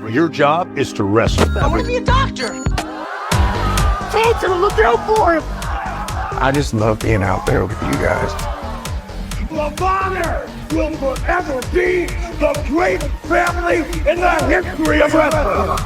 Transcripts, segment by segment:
Your job is to wrestle. I want to be a doctor. Folks, look out for him. I just love being out there with you guys. Lavonder will forever be the greatest family in the history of wrestling.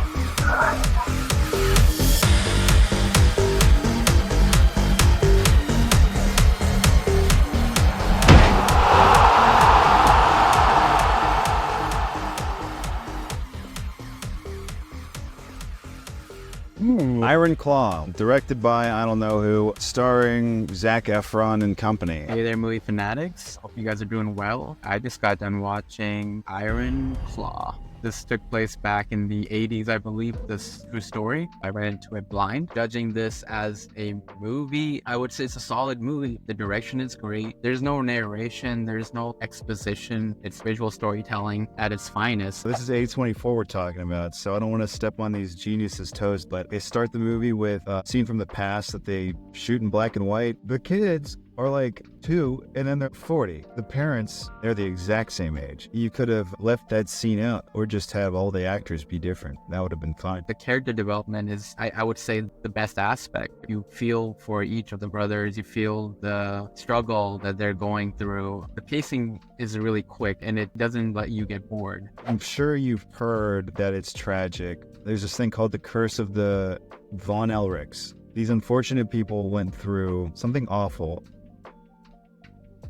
Iron Claw, directed by I don't know who, starring Zac Efron and company. Hey there, movie fanatics. Hope you guys are doing well. I just got done watching Iron Claw. This took place back in the 80s, I believe. This true story. I ran into it blind. Judging this as a movie, I would say it's a solid movie. The direction is great. There's no narration. There's no exposition. It's visual storytelling at its finest. This is A24 we're talking about, so I don't want to step on these geniuses' toes, but they start the movie with a scene from the past that they shoot in black and white. The kids are like 2 and then they're 40. The parents, they're the exact same age. You could have left that scene out or just have all the actors be different. That would have been fine. The character development is, I would say, the best aspect. You feel for each of the brothers. You feel the struggle that they're going through. The pacing is really quick and it doesn't let you get bored. I'm sure you've heard that it's tragic. There's this thing called the curse of the Von Elrics. These unfortunate people went through something awful.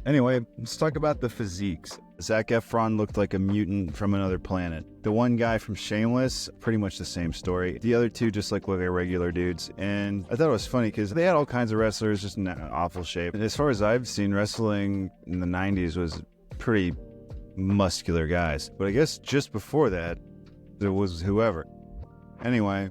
Anyway, let's talk about the physiques. Zac Efron looked like a mutant from another planet. The one guy from Shameless, pretty much the same story. The other two just look like regular dudes. And I thought it was funny because they had all kinds of wrestlers just in awful shape. And as far as I've seen, wrestling in the 90s was pretty muscular guys. But I guess just before that, there was whoever. Anyway.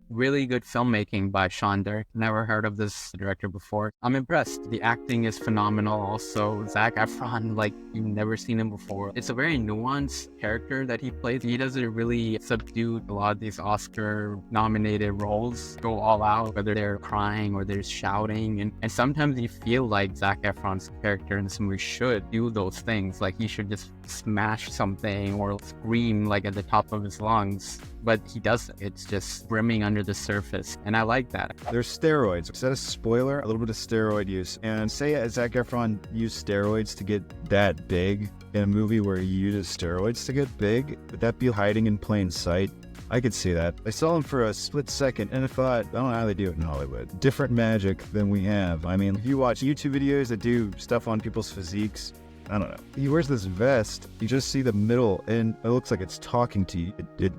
Really good filmmaking by Sean Durkin. Never heard of this director before. I'm impressed. The acting is phenomenal. Also, Zac Efron, like you've never seen him before. It's a very nuanced character that he plays. He doesn't really subdue a lot of these Oscar-nominated roles. Go all out, whether they're crying or they're shouting. And sometimes you feel like Zac Efron's character in this movie should do those things. Like he should just smash something or scream like at the top of his lungs. But he doesn't. It's just brimming under the surface. And I like that. There's steroids. Is that a spoiler? A little bit of steroid use. And say Zac Efron used steroids to get that big in a movie where he uses steroids to get big. Would that be hiding in plain sight? I could see that. I saw him for a split second and I thought, I don't know how they do it in Hollywood. Different magic than we have. I mean, if you watch YouTube videos that do stuff on people's physiques, I don't know. He wears this vest. You just see the middle and it looks like it's talking to you. It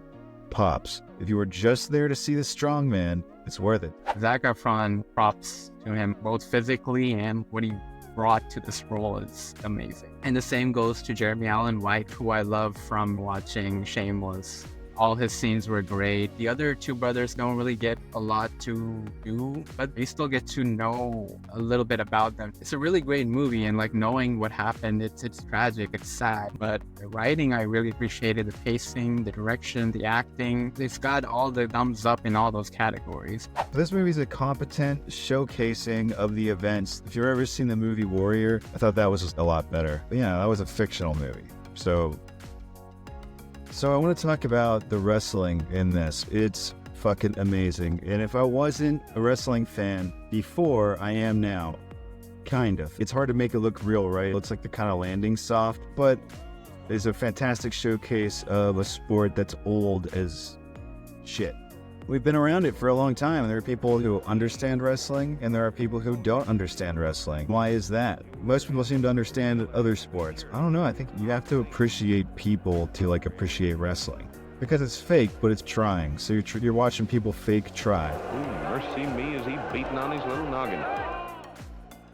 pops. If you were just there to see the strong man, it's worth it. Zac Efron, props to him, both physically and what he brought to this role is amazing. And the same goes to Jeremy Allen White, who I love from watching Shameless. All his scenes were great. The other two brothers don't really get a lot to do, but you still get to know a little bit about them. It's a really great movie, and like knowing what happened, it's tragic, it's sad. But the writing, I really appreciated the pacing, the direction, the acting. It's got all the thumbs up in all those categories. This movie is a competent showcasing of the events. If you've ever seen the movie Warrior, I thought that was just a lot better. But yeah, that was a fictional movie. So I want to talk about the wrestling in this. It's fucking amazing. And if I wasn't a wrestling fan before, I am now. Kind of. It's hard to make it look real, right? It looks like they're kind of landing soft, but it's a fantastic showcase of a sport that's old as shit. We've been around it for a long time, and there are people who understand wrestling, and there are people who don't understand wrestling. Why is that? Most people seem to understand other sports. I don't know, I think you have to appreciate people to, like, appreciate wrestling. Because it's fake, but it's trying. So you're watching people fake try. Ooh, mercy me, is he beating on his little noggin.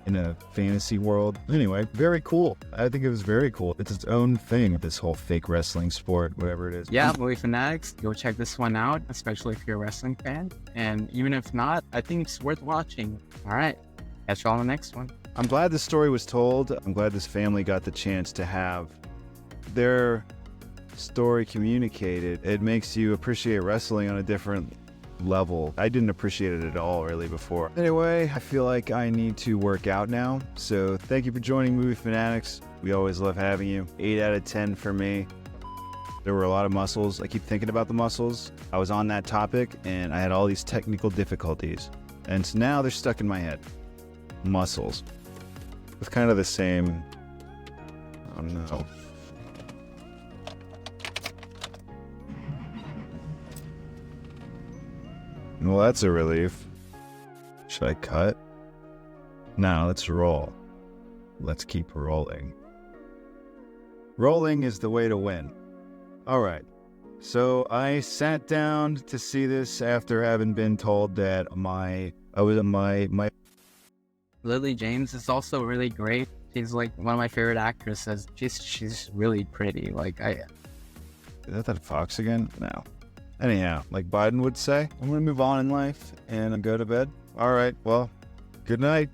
In a fantasy world. Anyway, very cool. I think it was very cool. It's its own thing, this whole fake wrestling sport, whatever it is. Yeah, movie fanatics, go check this one out, especially if you're a wrestling fan. And even if not, I think it's worth watching. All right, catch you all on the next one. I'm glad this story was told. I'm glad this family got the chance to have their story communicated. It makes you appreciate wrestling on a different level. I didn't appreciate it at all really before. Anyway, I feel like I need to work out now. So thank you for joining Movie Fanatics. We always love having you. 8 out of 10 for me. There were a lot of muscles. I keep thinking about the muscles. I was on that topic and I had all these technical difficulties. And so now they're stuck in my head. Muscles. With kind of the same... Oh no. Well, that's a relief. Should I cut? Now let's roll. Let's keep rolling. Rolling is the way to win. Alright, so I sat down to see this after having been told that my Lily James is also really great. She's like one of my favorite actresses. She's really pretty. Like Is that Fox again? No. Anyhow, like Biden would say, I'm gonna move on in life and go to bed. Alright, well, good night.